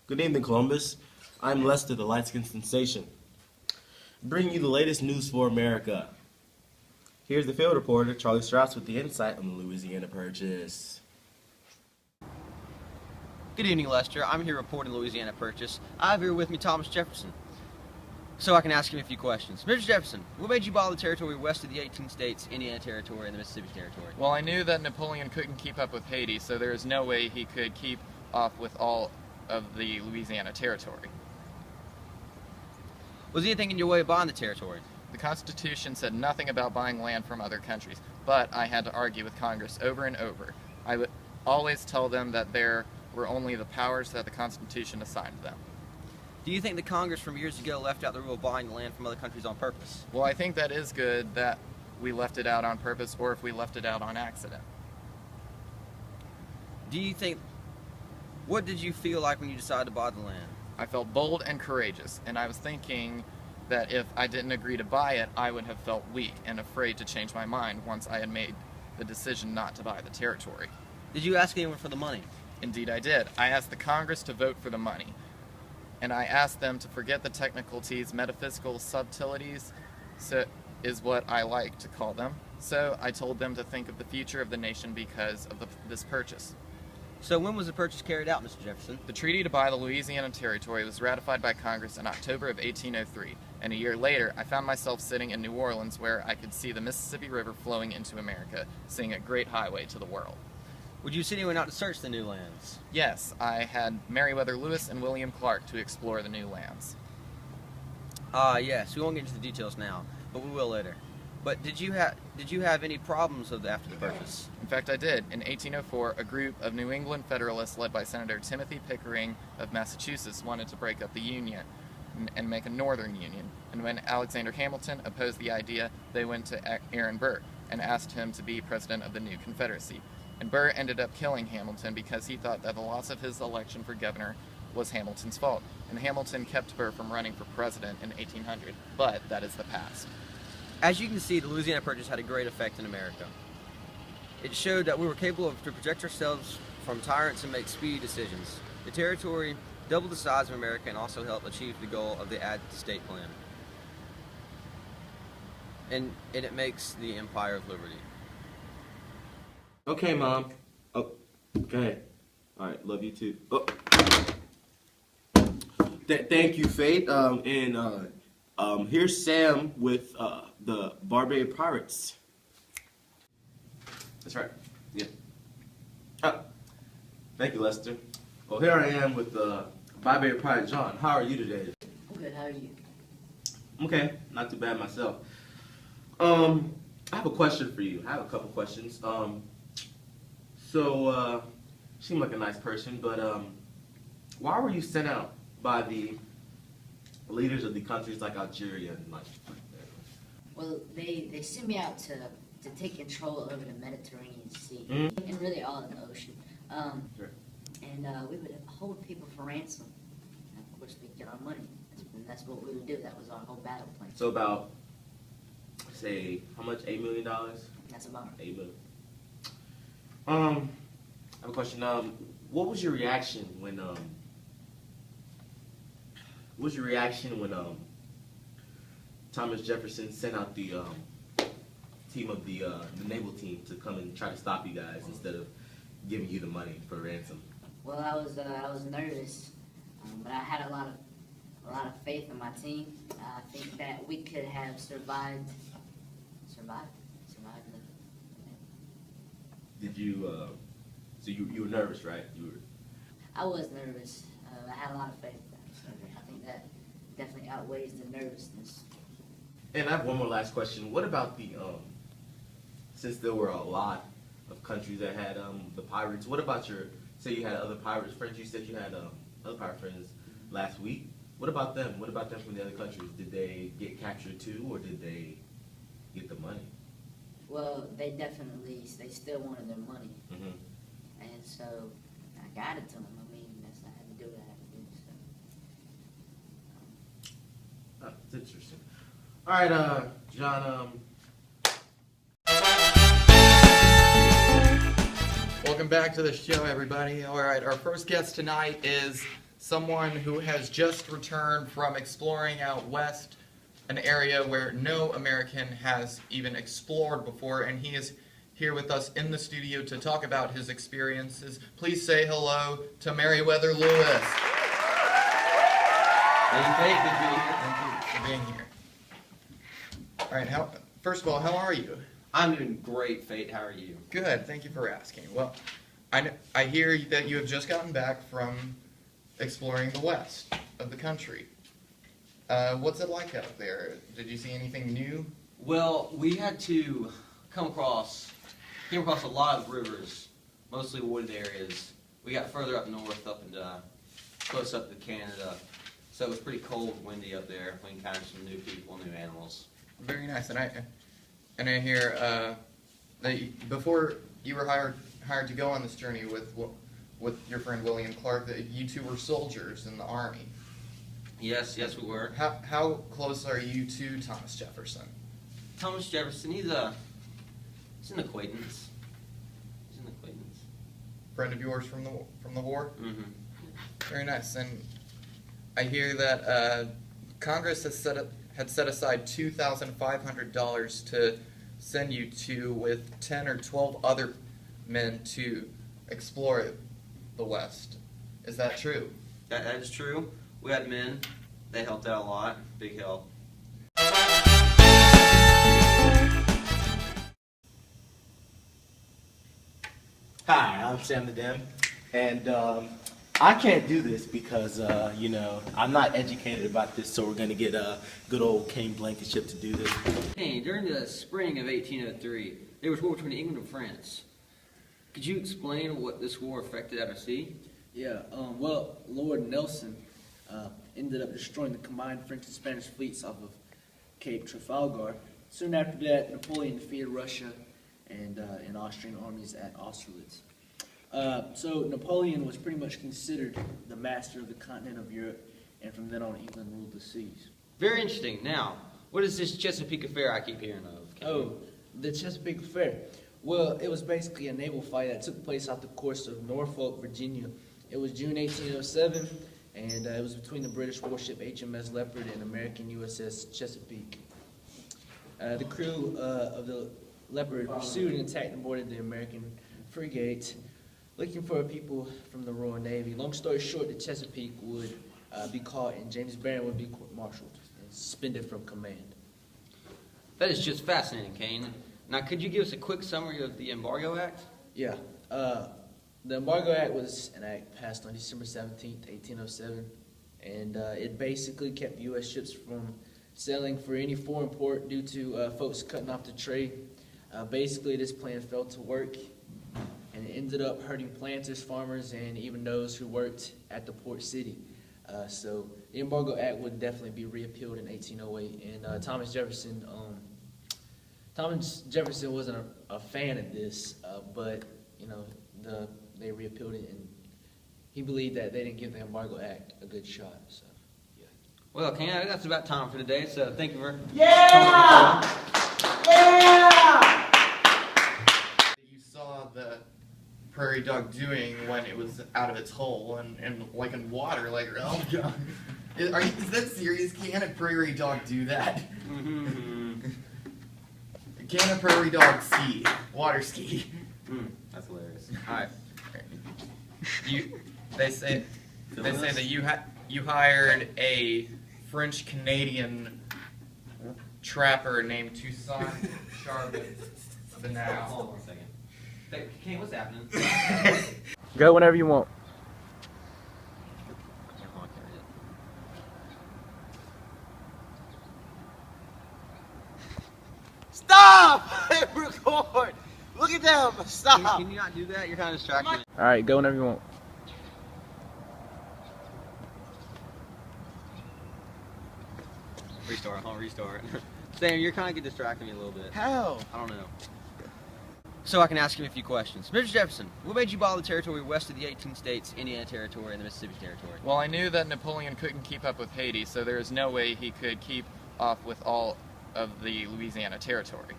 Good evening, Columbus. I'm Lester, the light-skinned sensation, bringing you the latest news for America. Here's the field reporter, Charlie Strauss, with the insight on the Louisiana Purchase. Good evening, Lester. I'm here reporting the Louisiana Purchase. I have here with me Thomas Jefferson, so I can ask him a few questions. Mr. Jefferson, what made you buy the territory west of the 18 states, Indiana Territory and the Mississippi Territory? Well, I knew that Napoleon couldn't keep up with Haiti, so there is no way he could keep off with all of the Louisiana Territory. Was anything in your way of buying the territory? The Constitution said nothing about buying land from other countries, but I had to argue with Congress over and over. I would always tell them that there were only the powers that the Constitution assigned them. Do you think the Congress from years ago left out the rule of buying land from other countries on purpose? Well, I think that is good that we left it out on purpose, or if we left it out on accident. What did you feel like when you decided to buy the land? I felt bold and courageous, and I was thinking that if I didn't agree to buy it, I would have felt weak and afraid to change my mind once I had made the decision not to buy the territory. Did you ask anyone for the money? Indeed I did. I asked the Congress to vote for the money, and I asked them to forget the technicalities, metaphysical subtleties, so is what I like to call them. So I told them to think of the future of the nation because of this purchase. So when was the purchase carried out, Mr. Jefferson? The treaty to buy the Louisiana Territory was ratified by Congress in October of 1803, and a year later I found myself sitting in New Orleans where I could see the Mississippi River flowing into America, seeing a great highway to the world. Would you send anyone out to search the new lands? Yes, I had Meriwether Lewis and William Clark to explore the new lands. Yes, we won't get into the details now, but we will later. But did you have any problems after the purchase? In fact, I did. In 1804, a group of New England Federalists led by Senator Timothy Pickering of Massachusetts wanted to break up the Union and make a Northern Union. And when Alexander Hamilton opposed the idea, they went to Aaron Burr and asked him to be president of the new Confederacy. And Burr ended up killing Hamilton because he thought that the loss of his election for governor was Hamilton's fault. And Hamilton kept Burr from running for president in 1800, but that is the past. As you can see, the Louisiana Purchase had a great effect in America. It showed that we were capable to protect ourselves from tyrants and make speedy decisions. The territory doubled the size of America and also helped achieve the goal of the add-to-state plan. And it makes the Empire of Liberty. Okay, Mom. Oh, okay. All right, love you too. Oh. Thank you, Faith. Here's Sam with the Barbarian Pirates. That's right. Yeah. Thank you, Lester. Well, here I am with the Barbarian Pirate John. How are you today? I'm good. How are you? Okay, not too bad myself. I have a question for you. I have a couple questions. You seem like a nice person, but why were you sent out by the leaders of the countries like Algeria and like? Well, they sent me out to take control over the Mediterranean Sea and really all of the ocean. Sure. And we would hold people for ransom. And of course, we'd get our money. That's what we would do. That was our whole battle plan. So about, say, how much? $8 million? That's about it. $8 million. I have a question. What was your reaction when Thomas Jefferson sent out the team of the naval team to come and try to stop you guys instead of giving you the money for ransom? Well, I was nervous, but I had a lot of faith in my team. I think that we could have survived. Did you? So you were nervous, right? I was nervous. I had a lot of faith. So I think that definitely outweighs the nervousness. And I have one more last question. What about the since there were a lot of countries that had the pirates? What about say you had other pirate friends? You said you had other pirate friends last week. What about them? What about them from the other countries? Did they get captured too, or did they get the money? Well, they still wanted their money. Mm-hmm. And so I got it to them. I mean, I had to do what I had to do. So. That's interesting. All right, John. Welcome back to the show, everybody. All right, our first guest tonight is someone who has just returned from exploring out west, an area where no American has even explored before, and he is here with us in the studio to talk about his experiences. Please say hello to Meriwether Lewis. Thank you, Kate. Good being here. Thank you for being here. All right, first of all, how are you? I'm doing great, Fate. How are you? Good, thank you for asking. Well, I hear that you have just gotten back from exploring the west of the country. What's it like out there? Did you see anything new? Well, we had to came across a lot of rivers, mostly wooded areas. We got further up north, up and close up to Canada, so it was pretty cold, windy up there. We encountered some new people, new animals. Very nice, and I hear that before you were hired to go on this journey with your friend William Clark, that you two were soldiers in the Army. Yes, we were. How close are you to Thomas Jefferson? Thomas Jefferson, he's an acquaintance. He's an acquaintance. Friend of yours from the war? Mm-hmm. Very nice. And I hear that Congress had set aside $2,500 to send you to with 10 or 12 other men to explore the West. Is that true? That is true. We had men. They helped out a lot. Big help. Hi, I'm Sam the Dem, and I can't do this because, I'm not educated about this, so we're going to get good old Kane Blankenship to do this. Hey, during the spring of 1803, there was war between England and France. Could you explain what this war affected out at sea? Yeah, well, Lord Nelson ended up destroying the combined French and Spanish fleets off of Cape Trafalgar. Soon after that, Napoleon defeated Russia and Austrian armies at Austerlitz. So Napoleon was pretty much considered the master of the continent of Europe, and from then on, England ruled the seas. Very interesting. Now, what is this Chesapeake affair I keep hearing of? Oh, the Chesapeake affair. Well, it was basically a naval fight that took place off the coast of Norfolk, Virginia. It was June 1807, and it was between the British warship HMS Leopard and American USS Chesapeake. The crew of the Leopard pursued and attacked and boarded the American frigate, looking for people from the Royal Navy. Long story short, the Chesapeake would be caught, and James Barron would be court-martialed and suspended from command. That is just fascinating, Kane. Now, could you give us a quick summary of the Embargo Act? Yeah. The Embargo Act was an act passed on December 17th, 1807, and it basically kept U.S. ships from sailing for any foreign port due to folks cutting off the trade. Basically, this plan failed to work, and it ended up hurting planters, farmers, and even those who worked at the port city. So the Embargo Act would definitely be repealed in 1808, and Thomas Jefferson wasn't a fan of this, but they repealed it, and he believed that they didn't give the Embargo Act a good shot. So, yeah. Well, Kane, I think that's about time for today, so thank you for You saw the prairie dog doing when it was out of its hole and like in water, like, oh god. Is that serious? Can a prairie dog do that? Mm-hmm. Can a prairie dog ski? Water ski? That's hilarious. All right. They say that you hired a French Canadian trapper named Toussaint Charbonneau. Hold on a second. Kane, what's happening? Go whenever you want. Stop! Record! Look at them! Stop! Can you not do that? You're kind of distracting me. All right, go whenever you want. Restart. I'll restart. Sam, you're kind of distracting me a little bit. How? I don't know. So I can ask him a few questions. Mr. Jefferson, what made you buy the territory west of the 18 states, Indiana Territory, and the Mississippi Territory? Well, I knew that Napoleon couldn't keep up with Haiti, so there was no way he could keep up with all of the Louisiana Territory.